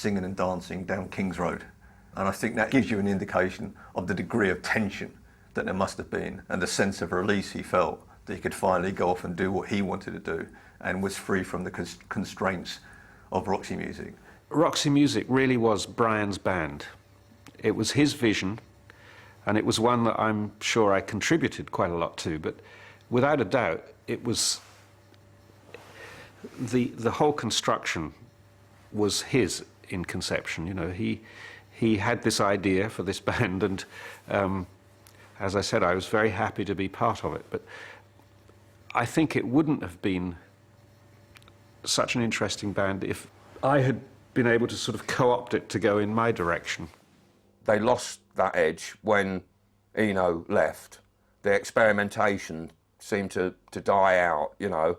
singing and dancing down King's Road. And I think that gives you an indication of the degree of tension that there must have been and the sense of release he felt that he could finally go off and do what he wanted to do and was free from the constraints of Roxy Music. Roxy Music really was Brian's band. It was his vision, and it was one that I'm sure I contributed quite a lot to, but without a doubt, it was the whole construction was his in conception. You know, he had this idea for this band, and as I said, I was very happy to be part of it. But I think it wouldn't have been such an interesting band if I had been able to sort of co-opt it to go in my direction. They lost that edge when Eno left. The experimentation seemed to die out, you know,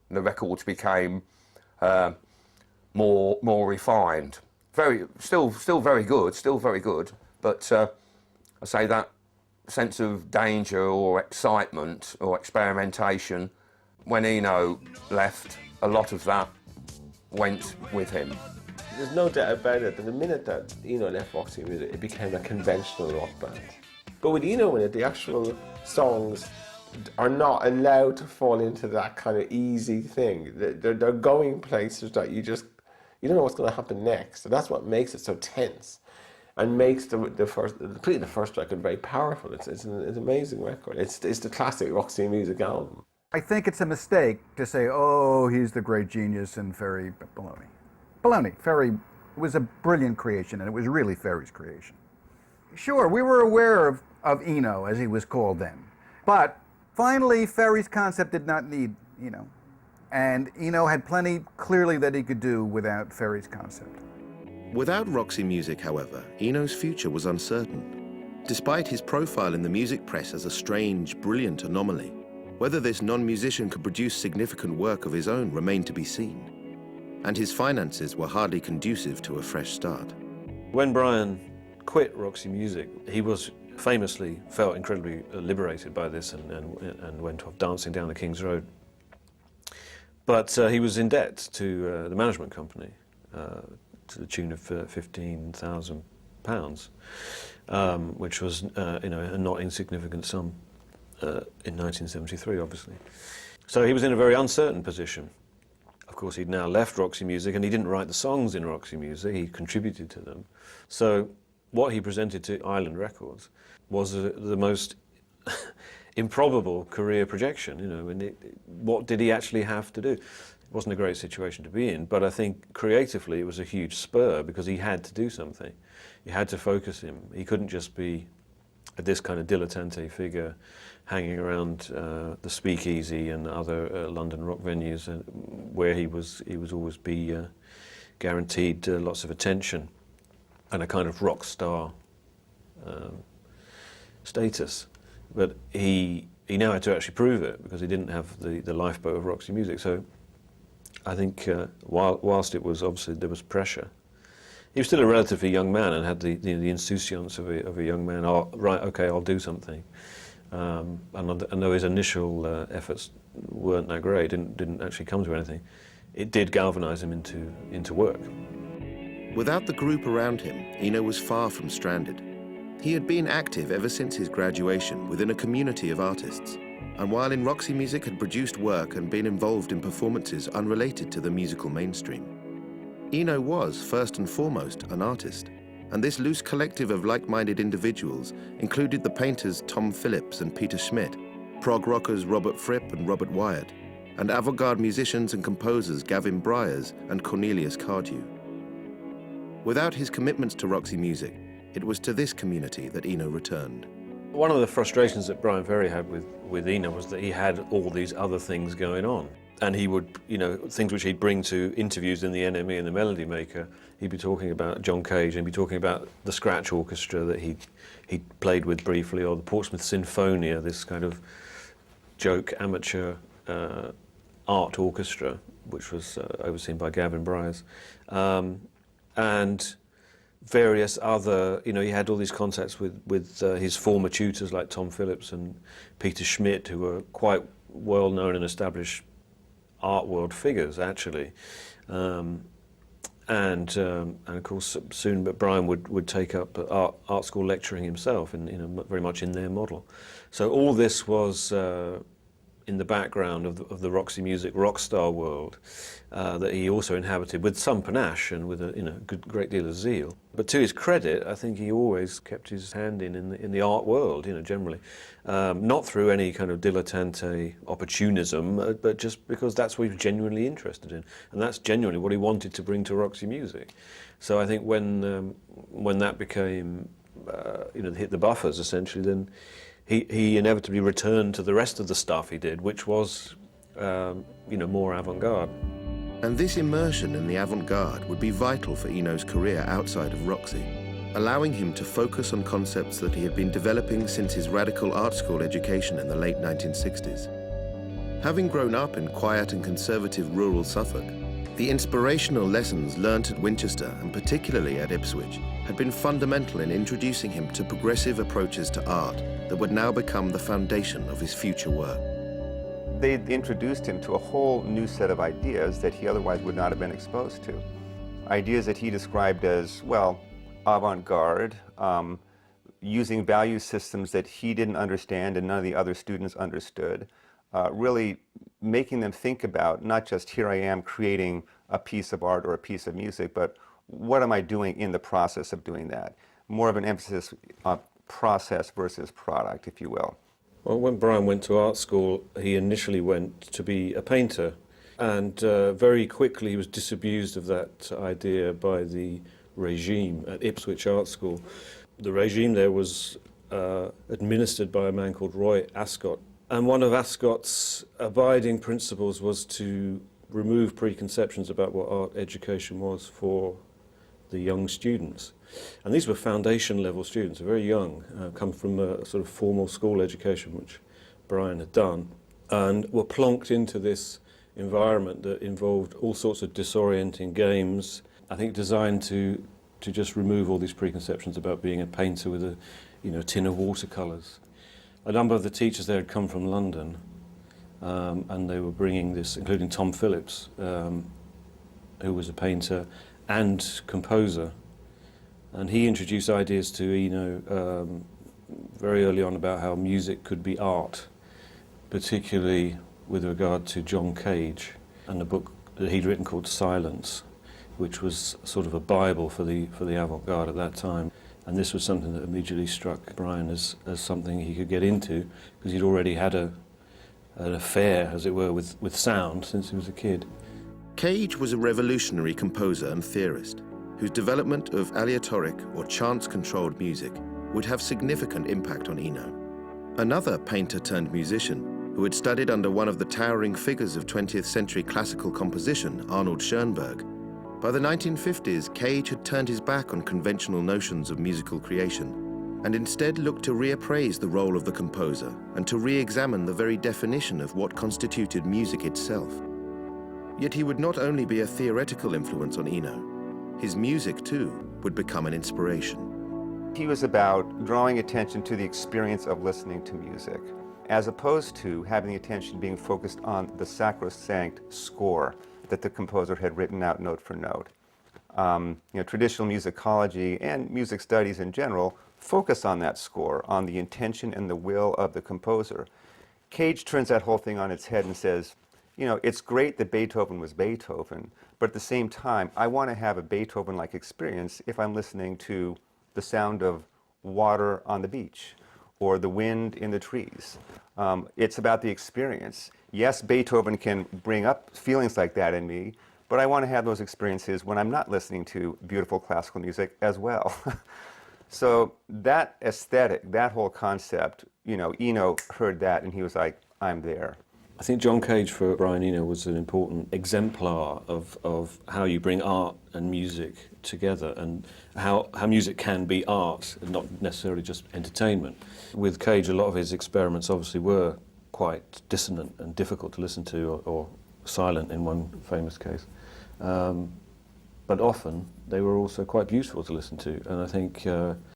and the records became more refined. Still very good, but I say that sense of danger or excitement or experimentation, when Eno left, a lot of that went with him. There's no doubt about it that the minute that Eno left Roxy Music, it became a conventional rock band. But with Eno in it, the actual songs are not allowed to fall into that kind of easy thing. They're going places that you don't know what's going to happen next. So that's what makes it so tense and makes the first record very powerful. It's an amazing record. It's the classic Roxy Music album. I think it's a mistake to say, oh, he's the great genius and Ferry baloney. Baloney. Ferry was a brilliant creation, and it was really Ferry's creation. Sure, we were aware of Eno, as he was called then. But finally, Ferry's concept did not need Eno. And Eno had plenty, clearly, that he could do without Ferry's concept. Without Roxy Music, however, Eno's future was uncertain. Despite his profile in the music press as a strange, brilliant anomaly, whether this non-musician could produce significant work of his own remained to be seen. And his finances were hardly conducive to a fresh start. When Brian quit Roxy Music, he was famously felt incredibly liberated by this and went off dancing down the King's Road. But he was in debt to the management company to the tune of £15,000, which was a not insignificant sum in 1973, obviously. So he was in a very uncertain position. Of course, he'd now left Roxy Music, and he didn't write the songs in Roxy Music, he contributed to them. So what he presented to Island Records was the most improbable career projection, you know, and what did he actually have to do? It wasn't a great situation to be in, but I think creatively it was a huge spur because he had to do something. He had to focus him. He couldn't just be this kind of dilettante figure hanging around the Speakeasy and other London rock venues where he was always be guaranteed lots of attention and a kind of rock star status. But he now had to actually prove it because he didn't have the lifeboat of Roxy Music. So I think whilst it was obviously there was pressure, he was still a relatively young man and had the insouciance of a young man. Oh, right, okay, I'll do something. And though his initial efforts weren't that great, didn't actually come to anything, it did galvanise him into work. Without the group around him, Eno was far from stranded. He had been active ever since his graduation within a community of artists, and while in Roxy Music had produced work and been involved in performances unrelated to the musical mainstream. Eno was, first and foremost, an artist, and this loose collective of like-minded individuals included the painters Tom Phillips and Peter Schmidt, prog rockers Robert Fripp and Robert Wyatt, and avant-garde musicians and composers Gavin Bryars and Cornelius Cardew. Without his commitments to Roxy Music, it was to this community that Eno returned. One of the frustrations that Brian Ferry had with Eno was that he had all these other things going on. And he would, things which he'd bring to interviews in the NME and the Melody Maker, he'd be talking about John Cage and he'd be talking about the Scratch Orchestra that he'd played with briefly, or the Portsmouth Sinfonia, this kind of joke amateur art orchestra, which was overseen by Gavin Bryars. And various other, he had all these contacts with his former tutors like Tom Phillips and Peter Schmidt, who were quite well-known and established art world figures, actually. and of course soon Brian would take up art school lecturing himself, very much in their model. So all this was in the background of the Roxy Music rock star world that he also inhabited with some panache and with a great deal of zeal. But to his credit, I think he always kept his hand in the art world, generally, not through any kind of dilettante opportunism, but just because that's what he was genuinely interested in, and that's genuinely what he wanted to bring to Roxy Music. So I think when that became, hit the buffers essentially, then he inevitably returned to the rest of the stuff he did, which was, more avant-garde. And this immersion in the avant-garde would be vital for Eno's career outside of Roxy, allowing him to focus on concepts that he had been developing since his radical art school education in the late 1960s. Having grown up in quiet and conservative rural Suffolk, the inspirational lessons learnt at Winchester, and particularly at Ipswich, had been fundamental in introducing him to progressive approaches to art that would now become the foundation of his future work. They introduced him to a whole new set of ideas that he otherwise would not have been exposed to. Ideas that he described as, well, avant-garde, using value systems that he didn't understand and none of the other students understood, really making them think about not just here I am creating a piece of art or a piece of music, but what am I doing in the process of doing that? More of an emphasis on process versus product, if you will. Well, when Brian went to art school, he initially went to be a painter, and very quickly he was disabused of that idea by the regime at Ipswich Art School. The regime there was administered by a man called Roy Ascott, and one of Ascott's abiding principles was to remove preconceptions about what art education was for the young students. And these were foundation level students, very young, come from a sort of formal school education, which Brian had done, and were plonked into this environment that involved all sorts of disorienting games, I think designed to just remove all these preconceptions about being a painter with a tin of watercolours. A number of the teachers there had come from London, and they were bringing this, including Tom Phillips, who was a painter and composer. And he introduced ideas to Eno very early on about how music could be art, particularly with regard to John Cage and a book that he'd written called Silence, which was sort of a Bible for the avant-garde at that time. And this was something that immediately struck Brian as something he could get into, because he'd already had an affair, as it were, with sound since he was a kid. Cage was a revolutionary composer and theorist whose development of aleatoric or chance-controlled music would have significant impact on Eno. Another painter-turned-musician who had studied under one of the towering figures of 20th century classical composition, Arnold Schoenberg. By the 1950s, Cage had turned his back on conventional notions of musical creation and instead looked to reappraise the role of the composer and to re-examine the very definition of what constituted music itself. Yet he would not only be a theoretical influence on Eno, his music, too, would become an inspiration. He was about drawing attention to the experience of listening to music, as opposed to having the attention being focused on the sacrosanct score that the composer had written out note for note. Traditional musicology and music studies in general focus on that score, on the intention and the will of the composer. Cage turns that whole thing on its head and says, it's great that Beethoven was Beethoven, but at the same time, I want to have a Beethoven-like experience if I'm listening to the sound of water on the beach or the wind in the trees. It's about the experience. Yes, Beethoven can bring up feelings like that in me, but I want to have those experiences when I'm not listening to beautiful classical music as well. So that aesthetic, that whole concept, Eno heard that and he was like, I'm there. I think John Cage for Brian Eno was an important exemplar of how you bring art and music together, and how music can be art and not necessarily just entertainment. With Cage, a lot of his experiments obviously were quite dissonant and difficult to listen to, or silent in one famous case. But often they were also quite beautiful to listen to, and I think